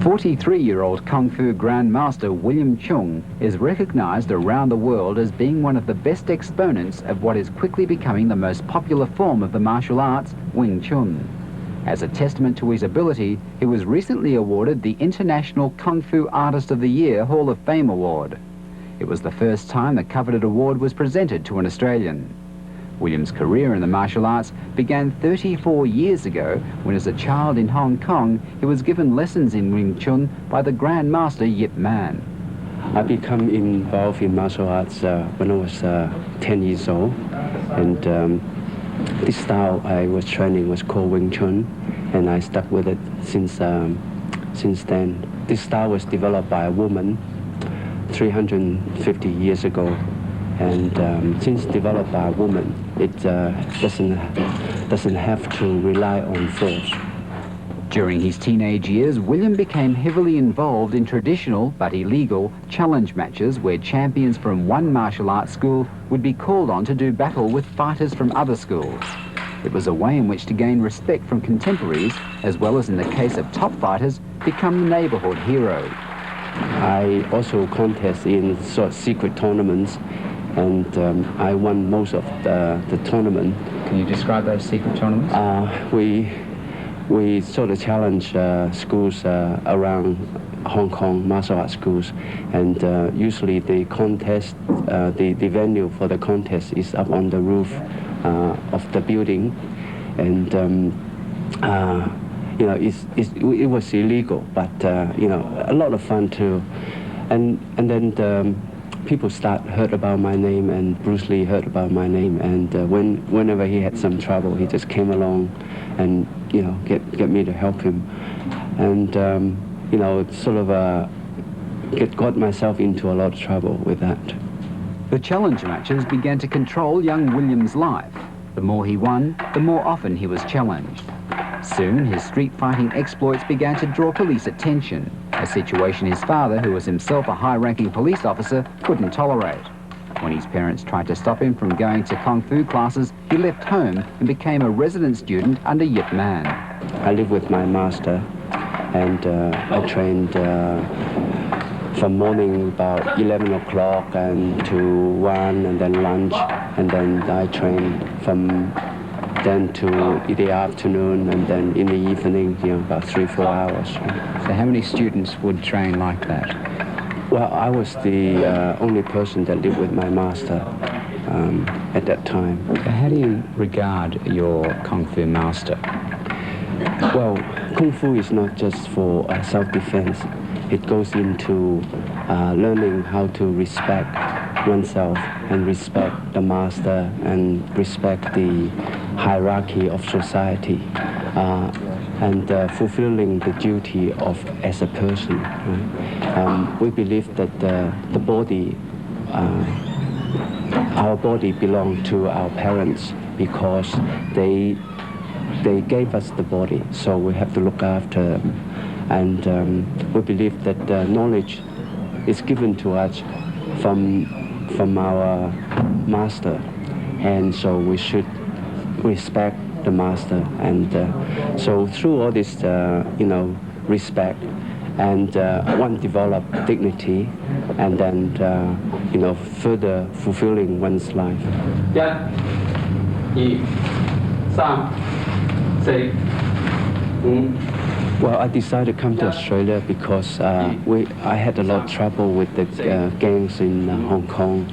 43-year-old Kung Fu Grandmaster William Cheung is recognized around the world as being one of the best exponents of what is quickly becoming the most popular form of the martial arts, Wing Chun. As a testament to his ability, he was recently awarded the International Kung Fu Artist of the Year Hall of Fame Award. It was the first time the coveted award was presented to an Australian. William's career in the martial arts began 34 years ago when, as a child in Hong Kong, he was given lessons in Wing Chun by the Grandmaster Yip Man. I became involved in martial arts when I was 10 years old, and this style I was training was called Wing Chun, and I stuck with it since then. This style was developed by a woman 350 years ago, and since developed by a woman, it doesn't have to rely on force. During his teenage years, William became heavily involved in traditional but illegal challenge matches where champions from one martial arts school would be called on to do battle with fighters from other schools. It was a way in which to gain respect from contemporaries, as well as, in the case of top fighters, become the neighborhood hero. I also contest in sort of secret tournaments, and I won most of the tournament. Can you describe those secret tournaments? We sort of challenge schools around Hong Kong, martial arts schools, and usually the contest, the venue for the contest is up on the roof of the building, and you know, it was illegal, but you know, a lot of fun too, and then people heard about my name, and Bruce Lee heard about my name, and whenever he had some trouble, he just came along and, you know, get me to help him, and you know, sort of got myself into a lot of trouble with that. The challenge matches began to control young William's life. The more he won, the more often he was challenged. Soon, his street fighting exploits began to draw police attention, a situation his father, who was himself a high-ranking police officer, couldn't tolerate. When his parents tried to stop him from going to Kung Fu classes, he left home and became a resident student under Yip Man. I lived with my master, and I trained from morning about 11 o'clock and to 1, and then lunch, and then I trained from then to the afternoon, and then in the evening, you know, about 3-4 hours. So how many students would train like that? Well, I was the only person that lived with my master at that time. So how do you regard your Kung Fu master? Well, Kung Fu is not just for self-defense. It goes into learning how to respect oneself and respect the master and respect the hierarchy of society, and fulfilling the duty of as a person. Right? We believe that the body, our body belongs to our parents because they gave us the body, so we have to look after them. And we believe that knowledge is given to us from our master, and so we should respect the master. And so through all this, you know, respect, and one develop dignity, and then you know, further fulfilling one's life. 1, 2, 3, 4. Well, I decided to come to Australia because I had a lot of trouble with the gangs in Hong Kong.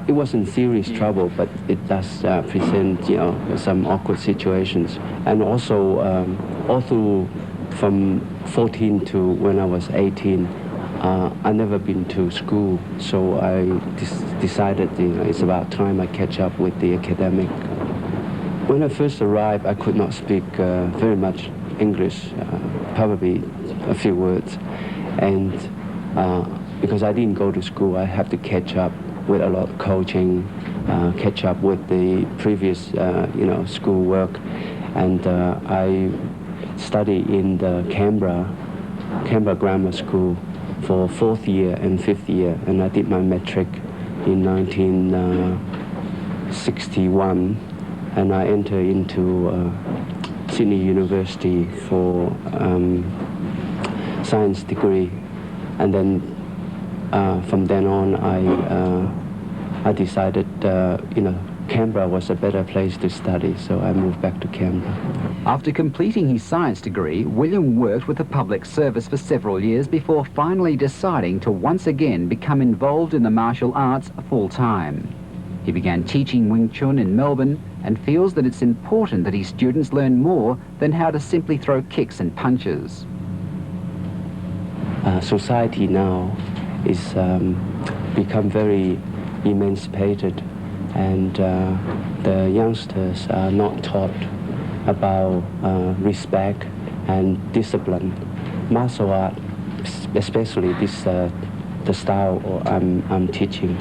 It wasn't serious trouble, but it does present, you know, some awkward situations. And also, all through from 14 to when I was 18, I never been to school, so I decided, you know, it's about time I catch up with the academic. When I first arrived, I could not speak very much English, probably a few words, and because I didn't go to school, I have to catch up with a lot of coaching, catch up with the previous, you know, school work, and I studied in the Canberra Grammar School for 4th year and 5th year, and I did my metric in 1961, and I entered into Sydney University for science degree, and then from then on, I decided, Canberra was a better place to study, so I moved back to Canberra. After completing his science degree, William worked with the public service for several years before finally deciding to once again become involved in the martial arts full-time. He began teaching Wing Chun in Melbourne and feels that it's important that his students learn more than how to simply throw kicks and punches. Society now is become very emancipated, and the youngsters are not taught about respect and discipline. Martial art, especially this the style I'm teaching,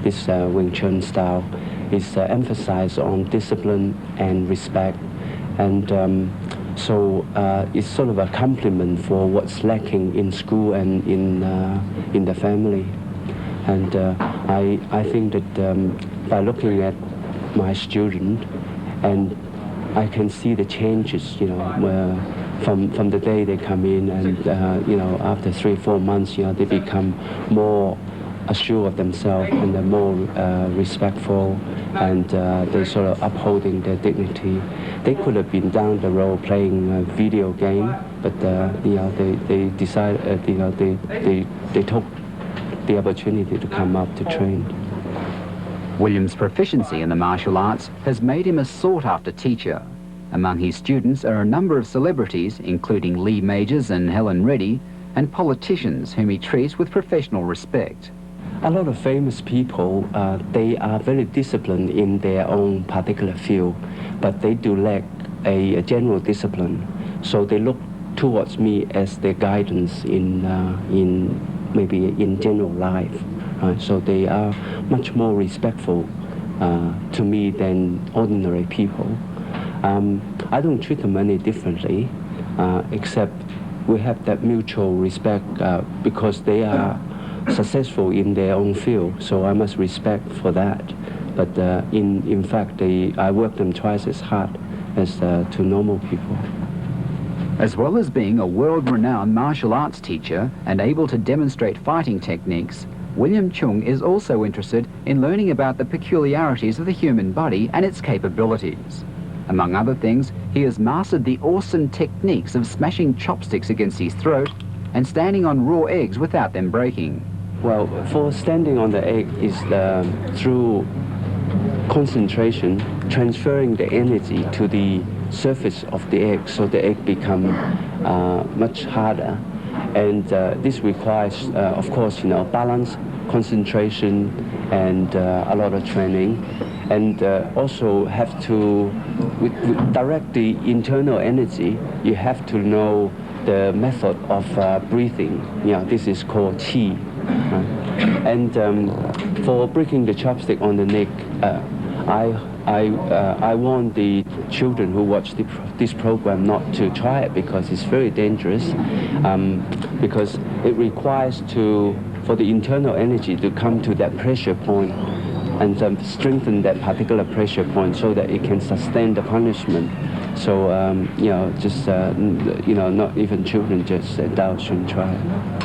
this Wing Chun style, is emphasized on discipline and respect, and so it's sort of a complement for what's lacking in school and in the family. And I think that by looking at my student, and I can see the changes, where from the day they come in, and after 3-4 months, they become more assured of themselves, and they're more respectful, and they're sort of upholding their dignity. They could have been down the road playing a video game, but they decided, they took the opportunity to come up to train. William's proficiency in the martial arts has made him a sought-after teacher. Among his students are a number of celebrities, including Lee Majors and Helen Reddy, and politicians whom he treats with professional respect. A lot of famous people, they are very disciplined in their own particular field, but they do lack a general discipline. So they look towards me as their guidance in maybe in general life. So they are much more respectful to me than ordinary people. I don't treat them any differently, except we have that mutual respect because they are successful in their own field, so I must respect for that. But in fact, I work them twice as hard as to normal people. As well as being a world-renowned martial arts teacher and able to demonstrate fighting techniques, William Cheung is also interested in learning about the peculiarities of the human body and its capabilities. Among other things, he has mastered the awesome techniques of smashing chopsticks against his throat and standing on raw eggs without them breaking. Well, for standing on the egg is through concentration, transferring the energy to the surface of the egg, so the egg become much harder. And this requires, of course, balance, concentration, and a lot of training. And also have to direct the internal energy. You have to know the method of breathing. This is called Qi. And for breaking the chopstick on the neck, I want the children who watch this program not to try it, because it's very dangerous, because it requires for the internal energy to come to that pressure point and strengthen that particular pressure point so that it can sustain the punishment. So, not even children, just adults shouldn't try it.